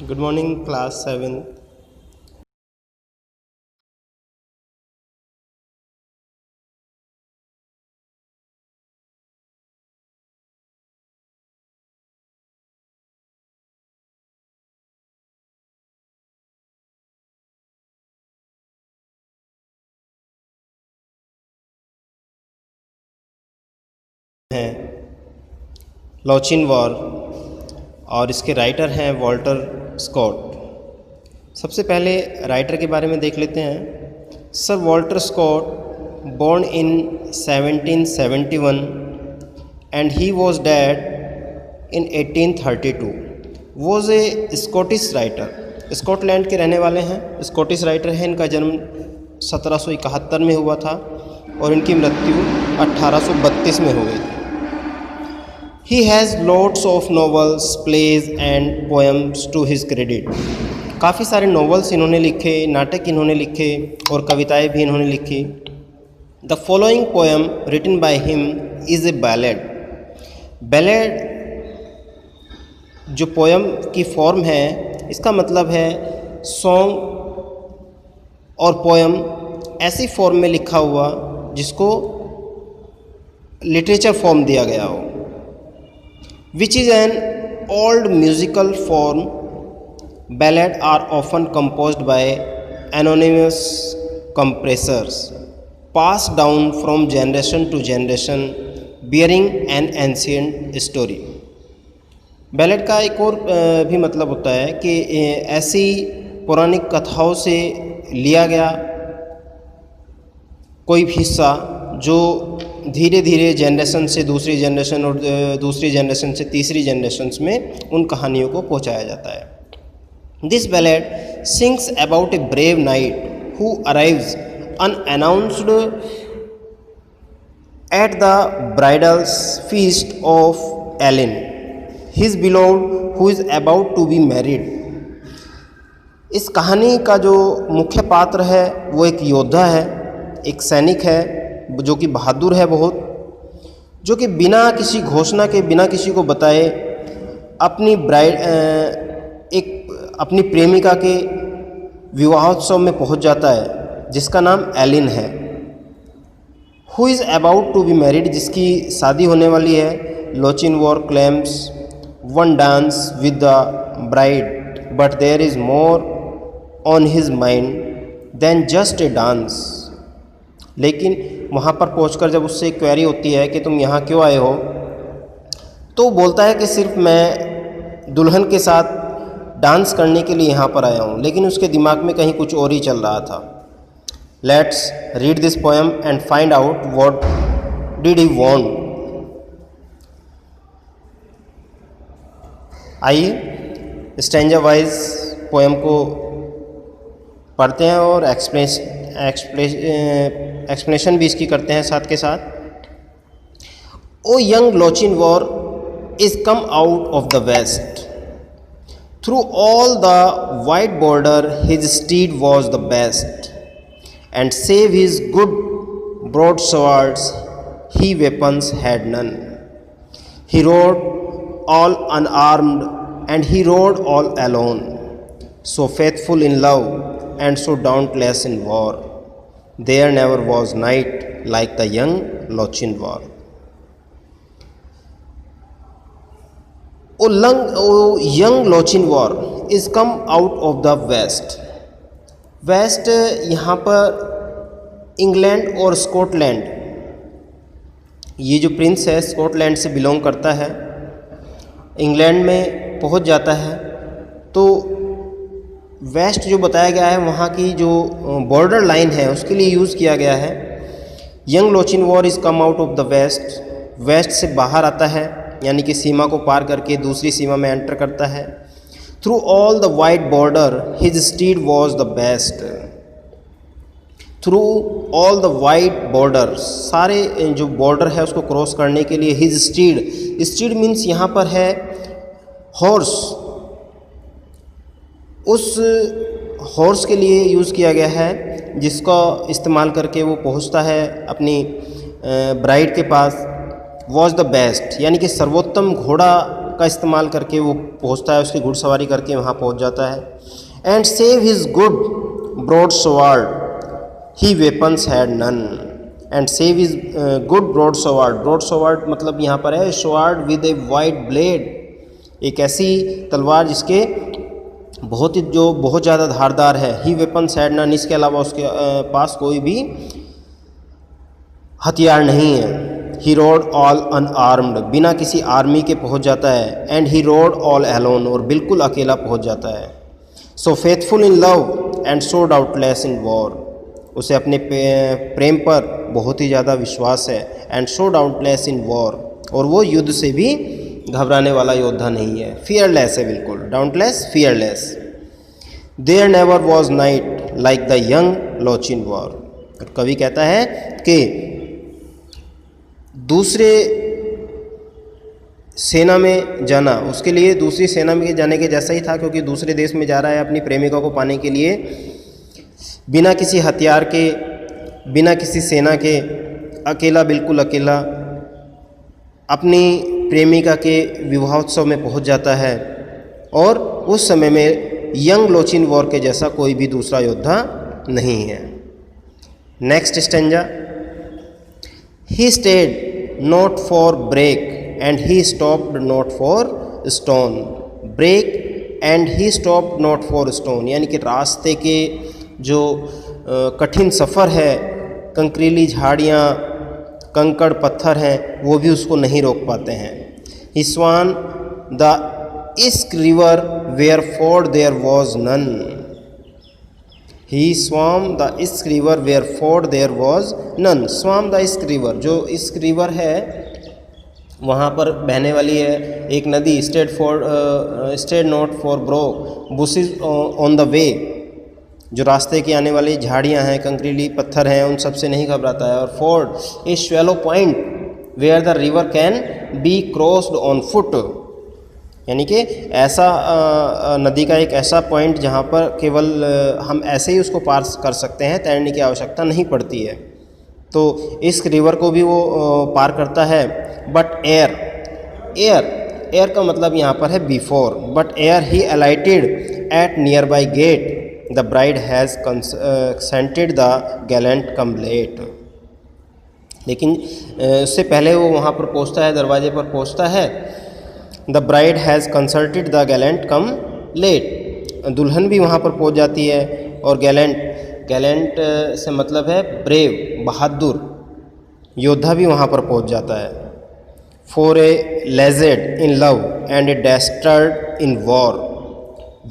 Good morning class 7। हैं लॉचिन war और इसके राइटर हैं वॉल्टर स्कॉट। सबसे पहले राइटर के बारे में देख लेते हैं। Sir Walter Scott born in 1771 and he was dead in 1832 was a Scottish writer। Scotland के रहने वाले हैं, स्कॉटिश राइटर हैं। इनका जन्म 1771 में हुआ था और इनकी मृत्यु 1832 में हो गई थी। He has lots of novels, plays and poems to his credit। काफ़ी सारे नॉवेल्स इन्होंने लिखे, नाटक इन्होंने लिखे और कविताएं भी इन्होंने लिखी। The following poem written by him is a ballad। Ballad जो पोएम की फॉर्म है, इसका मतलब है सॉन्ग और पोएम ऐसी फॉर्म में लिखा हुआ जिसको लिटरेचर फॉर्म दिया गया हो। Which is an old musical form, ballads are often composed by anonymous composers, passed down from generation to generation, bearing an ancient story। Ballad का एक और भी मतलब होता है कि ऐसी पौराणिक कथाओं से लिया गया कोई भी हिस्सा जो धीरे धीरे जनरेशन से दूसरी जनरेशन और दूसरी जनरेशन से तीसरी जनरेशन में उन कहानियों को पहुंचाया जाता है। This ballad sings about a brave knight who arrives unannounced at the bridal's feast of Ellen, his beloved who is about to be married. इस कहानी का जो मुख्य पात्र है वो एक योद्धा है, एक सैनिक है जो कि बहादुर है बहुत, जो कि बिना किसी घोषणा के, बिना किसी को बताए अपनी अपनी प्रेमिका के विवाहोत्सव में पहुंच जाता है जिसका नाम एलिन है। Who is about to be married, जिसकी शादी होने वाली है। Lochinvar claims one dance with the bride but there is more on his mind than just a dance. लेकिन वहाँ पर पहुंचकर जब उससे क्वेरी होती है कि तुम यहाँ क्यों आए हो, तो वो बोलता है कि सिर्फ मैं दुल्हन के साथ डांस करने के लिए यहाँ पर आया हूँ, लेकिन उसके दिमाग में कहीं कुछ और ही चल रहा था। Let's read this poem and find out what did he want. आइए स्टैंजा वाइज पोएम को पढ़ते हैं और एक्सप्लेनेशन भी इसकी करते हैं साथ के साथ। Oh young Lochinvar is come out of the west, through all the wide border his steed was the best, and save his good broad swords he weapons had none। He rode all unarmed and he rode all alone, so faithful in love and so dauntless in war, there never was knight like the young Lochin war। O young Lochin war is come out of the west। West यहाँ पर England और Scotland, ये जो Prince है Scotland से belong करता है, England में पहुँच जाता है। तो वेस्ट जो बताया गया है वहाँ की जो बॉर्डर लाइन है उसके लिए यूज़ किया गया है। Young Lochinvar is come out of the west, west से बाहर आता है यानी कि सीमा को पार करके दूसरी सीमा में एंटर करता है। Through all the wide border his steed was the best. Through all the wide border, सारे जो बॉर्डर है उसको क्रॉस करने के लिए हिज स्टीड, स्टीड मीन्स यहाँ पर है हॉर्स, उस हॉर्स के लिए यूज़ किया गया है जिसका इस्तेमाल करके वो पहुंचता है अपनी ब्राइड के पास। वॉज द बेस्ट यानी कि सर्वोत्तम घोड़ा का इस्तेमाल करके वो पहुंचता है, उसकी घुड़सवारी करके वहाँ पहुंच जाता है। And save his good broad sword he weapons had none. And save his good broad sword, broad sword मतलब यहाँ पर है sword with a wide blade, एक ऐसी तलवार जिसके बहुत ज़्यादा धारदार है। ही वेपन्स हैड नन, इसके अलावा उसके पास कोई भी हथियार नहीं है। ही रोड ऑल अनआर्म्ड, बिना किसी आर्मी के पहुंच जाता है। And he rode all alone, और बिल्कुल अकेला पहुंच जाता है। So faithful in love and so doubtless in war, उसे अपने प्रेम पर बहुत ही ज़्यादा विश्वास है। And so doubtless in war, और वो युद्ध से भी घबराने वाला योद्धा नहीं है, फियरलेस है, बिल्कुल doubtless, fearless. There never was knight like the young Lochinvar. कवि कहता है कि दूसरे सेना में जाना उसके लिए दूसरी सेना में जाने के जैसा ही था, क्योंकि दूसरे देश में जा रहा है अपनी प्रेमिका को पाने के लिए, बिना किसी हथियार के, बिना किसी सेना के, अकेला, बिल्कुल अकेला अपनी प्रेमिका के विवाहोत्सव में पहुंच जाता है। और उस समय में यंग लोचिन वॉर के जैसा कोई भी दूसरा योद्धा नहीं है। Next stanza, he stayed not for brake and he stopped not for stone. Brake and he stopped not for stone, यानी कि रास्ते के जो कठिन सफ़र है, कंकरीली झाड़ियाँ, कंकड़ पत्थर हैं, वो भी उसको नहीं रोक पाते हैं। He swam the Esk river where ford there was none. He swam the Esk river where ford there was none. Swam the Esk river, जो इस्क रिवर है वहाँ पर बहने वाली है एक नदी। Stayed not for broke bushes on the way, जो रास्ते की आने वाली झाड़ियाँ हैं, कंकरीली पत्थर हैं, उन सब से नहीं घबराता है। और ford a shallow point where the river can be crossed on foot, यानी कि ऐसा नदी का एक ऐसा पॉइंट जहाँ पर केवल हम ऐसे ही उसको पार कर सकते हैं, तैरने की आवश्यकता नहीं पड़ती है। तो इस रिवर को भी वो पार करता है। बट एयर का मतलब यहाँ पर है before. But ere he alighted at near by gate the bride has consented the gallant come late. लेकिन उससे पहले वो वहाँ पर पहुँचता है, दरवाजे पर पहुँचता है। The bride has consulted the gallant come late, दुल्हन भी वहाँ पर पहुँच जाती है। और गैलेंट से मतलब है ब्रेव, बहादुर योद्धा भी वहाँ पर पहुँच जाता है। For a laggard in love and a dastard in war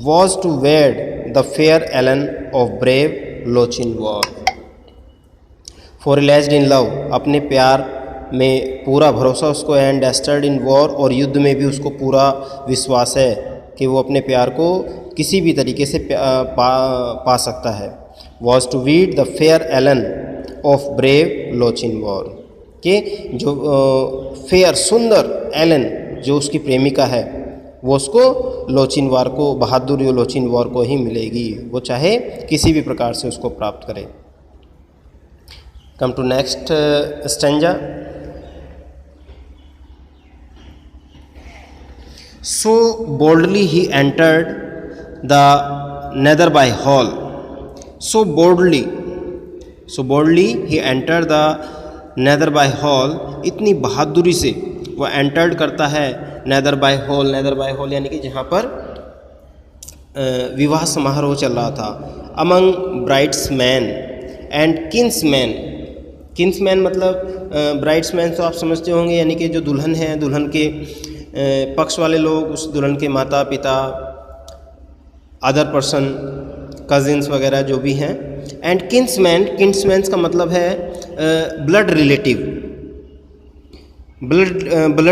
was to wed the fair Ellen of brave Lochinvar. For a laggard in love, अपने प्यार में पूरा भरोसा उसको है। एंड डेस्टर्ड इन वॉर, और युद्ध में भी उसको पूरा विश्वास है कि वो अपने प्यार को किसी भी तरीके से पा सकता है। Was to wed the fair Ellen of brave Lochinvar, कि जो फेयर सुंदर एलन जो उसकी प्रेमिका है वो उसको लोचिन वॉर को, बहादुर लोचिन वॉर को ही मिलेगी, वो चाहे किसी भी प्रकार से उसको प्राप्त करे। Come to next stanza. So boldly he entered the Netherby hall. So boldly he entered the Netherby hall. इतनी बहादुरी से वह एंटर्ड करता है Netherby hall। Netherby hall यानी कि जहाँ पर विवाह समारोह चल रहा था। Among bridesmen and kinsmen, kinsman मतलब ब्राइड्समैन तो आप समझते होंगे, यानी कि जो दुल्हन है, दुल्हन के पक्ष वाले लोग, उस दुल्हन के माता पिता, अदर पर्सन, कजिन्स वगैरह जो भी हैं। एंड किन्समैन्स का मतलब है blood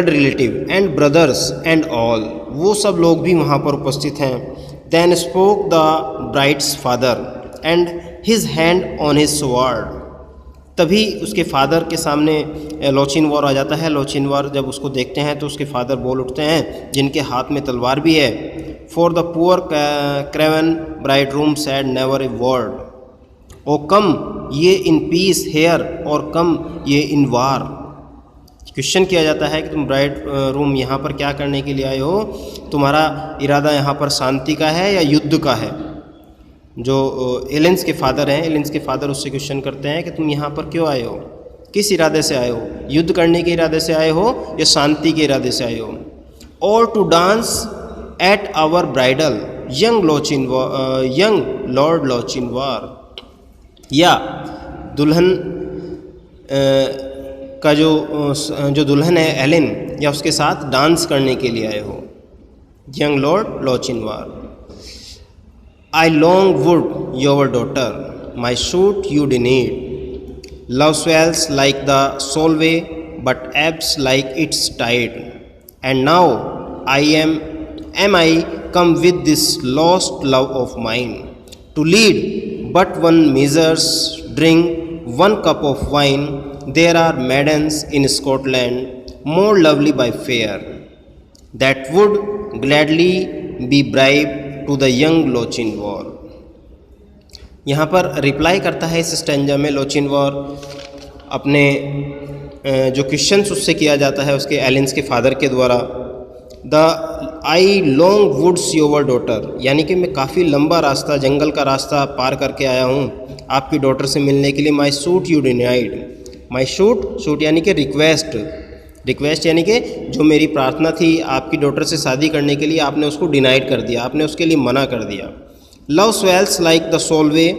relative and brothers and all, वो सब लोग भी वहाँ पर उपस्थित हैं। Then spoke the bride's father and his hand on his sword, तभी उसके फादर के सामने लोचिन वॉर आ जाता है। लोचिन वॉर जब उसको देखते हैं तो उसके फादर बोल उठते हैं, जिनके हाथ में तलवार भी है। For the poor craven bridegroom said never a word, oh come ye in piece hair और कम ये इन वार, क्वेश्चन किया जाता है कि तुम ब्राइड रूम यहाँ पर क्या करने के लिए आए हो, तुम्हारा इरादा यहाँ पर शांति का है या युद्ध का है। जो एलेंस के फादर हैं, एलेंस के फादर उससे क्वेश्चन करते हैं कि तुम यहाँ पर क्यों आए हो, किस इरादे से आए हो, युद्ध करने के इरादे से आए हो या शांति के इरादे से आए हो। और to dance at our bridal young lord Lochinvar, या दुल्हन का जो दुल्हन है एलेन, या उसके साथ डांस करने के लिए आए हो, young lord Lochinvar. I long wooed your daughter, my suit you denied, love swells like the Solway but ebbs like its tide, and now am I come with this lost love of mine, to lead but one measures drink one cup of wine. There are maidens in Scotland more lovely by fair, that would gladly be bribed to the young Lochinvar. यहाँ पर reply करता है इस stanza में लॉचिनवार अपने जो questions उससे किया जाता है उसके एलेंस के फादर के द्वारा। The I long wooed your daughter, यानी कि मैं काफ़ी लंबा रास्ता, जंगल का रास्ता पार करके आया हूँ आपकी डॉटर से मिलने के लिए। My suit you denied, my suit यानी कि रिक्वेस्ट यानी कि जो मेरी प्रार्थना थी आपकी डॉटर से शादी करने के लिए, आपने उसको डिनाइड कर दिया, आपने उसके लिए मना कर दिया। Love swells like the Solway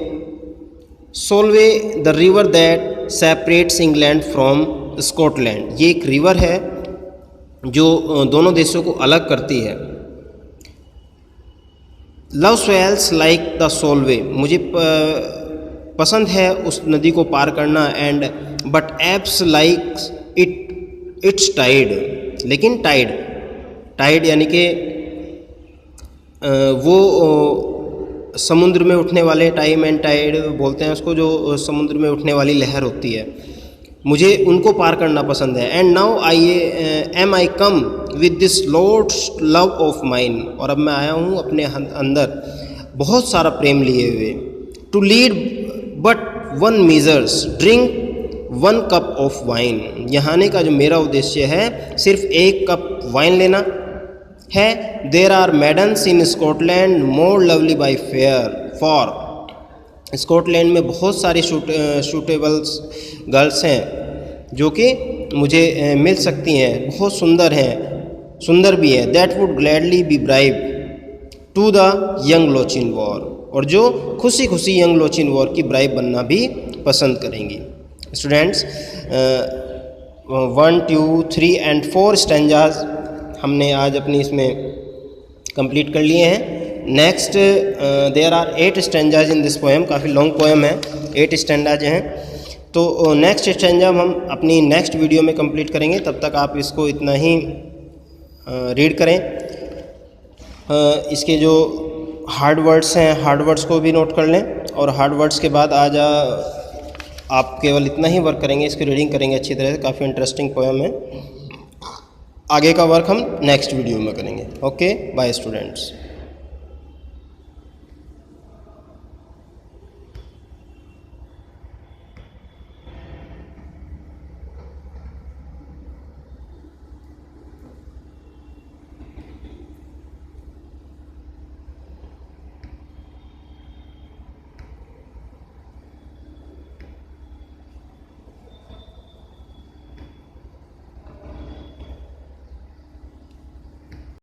the river that separates England from Scotland, ये एक रिवर है जो दोनों देशों को अलग करती है। Love swells like the Solway, मुझे पसंद है उस नदी को पार करना, and but ebbs like its tide, लेकिन टाइड यानी कि वो समुद्र में उठने वाले, टाइम एंड टाइड बोलते हैं उसको, जो समुद्र में उठने वाली लहर होती है, मुझे उनको पार करना पसंद है। And now I come with this lost love of mine, और अब मैं आया हूँ अपने अंदर बहुत सारा प्रेम लिए हुए। To lead but one measures drink one cup of wine, यहाँ आने का जो मेरा उद्देश्य है सिर्फ एक कप वाइन लेना है। There are maidens in Scotland more lovely by fair, for Scotland में बहुत सारी शूटेबल्स गर्ल्स हैं जो कि मुझे मिल सकती हैं, बहुत सुंदर भी है। That would gladly be bride to the young Lochinvar, और जो खुशी यंग लॉचिनवार की ब्राइब बनना भी पसंद करेंगी। स्टूडेंट्स 1, 2, 3 एंड 4 स्टैंजाज हमने आज अपनी इसमें कंप्लीट कर लिए हैं। Next there are 8 stanzas in this poem, काफ़ी लॉन्ग पोएम है, 8 स्टैंजाज हैं। तो नेक्स्ट स्टैंजा हम अपनी नेक्स्ट वीडियो में कंप्लीट करेंगे, तब तक आप इसको इतना ही रीड करें। इसके जो हार्ड वर्ड्स हैं, हार्ड वर्ड्स को भी नोट कर लें, और हार्ड वर्ड्स के बाद आज आप केवल इतना ही वर्क करेंगे, इसकी रीडिंग करेंगे अच्छी तरह से। काफ़ी इंटरेस्टिंग पोएम है, आगे का वर्क हम नेक्स्ट वीडियो में करेंगे। Okay, bye students.